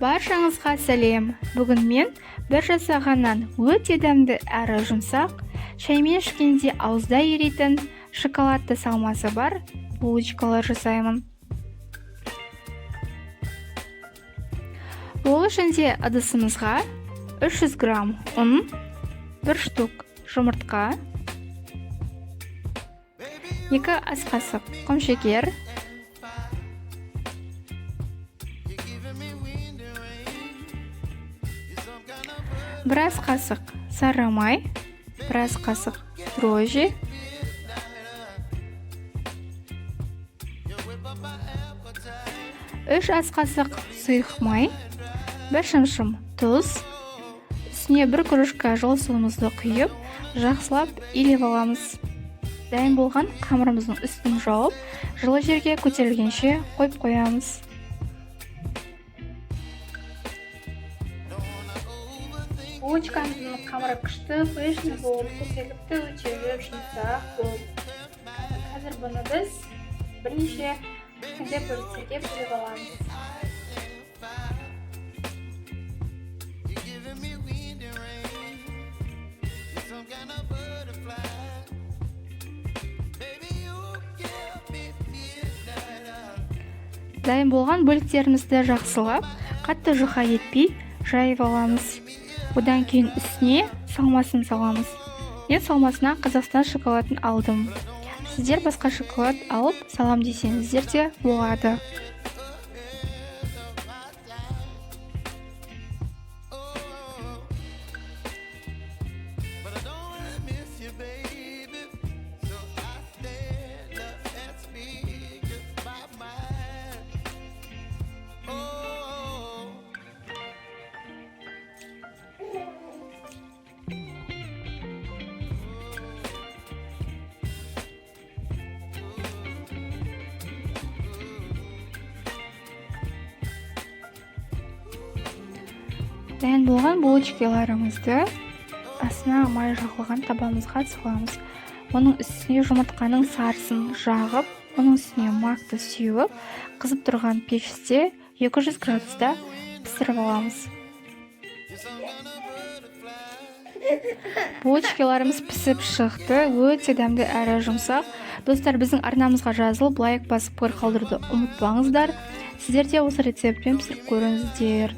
Баршаңызға сәлем. Бүгін мен бір жасағаннан өте дәмді әрі жұмсақ, шаймен ішкенде ауызда еритін шоколадты салмасы бар булочкалар жасаймын. Ол үшін де ыдысымызға 300 грамм ұн, 1 штук жұмыртқа, 2 ас қасық құмшекер, 1 ас қасық сары май, 1 ас қасық дрожжи, 3 ас қасық сұйық май, 1 шымшым тұз, үстіне 1 кружка жол суымызды құйып, жақсылап илеп аламыз. Дайын болған қамырымыздың үстін жауып, жылы жерге көтерілгенше қойып қоямыз. Булочкамыздың қамыры күшті, пышный болып, көтеріліпті, өте жұмсақ болып. Қазір бұны біз бірнеше күнде бөліктерге бөліп аламыз. Дайын болған бөліктерімізді жақсылап, қатты жұқа етпей жайып аламыз. Одан кейін үстіне салмасын саламыз. Мен салмасына Қазақстан шоколадын алдым. Сіздер басқа шоколад алып салам десеңіздер де болады. Дайын болған булочкаларымызды астына май жағылған табамызға саламыз. Оның үстіне жұмыртқаның сарысын жағып, оның үстіне макты сеуіп, қызып тұрған пеште 200 градуста пісіріп аламыз. Булочкаларымыз пісіп шықты, өте дәмді әрі жұмсақ. Достар, біздің арнамызға жазылып, лайк басып қалдыруды ұмытпаңыздар. Сіздер де осы рецептпен пісіріп көріңіздер.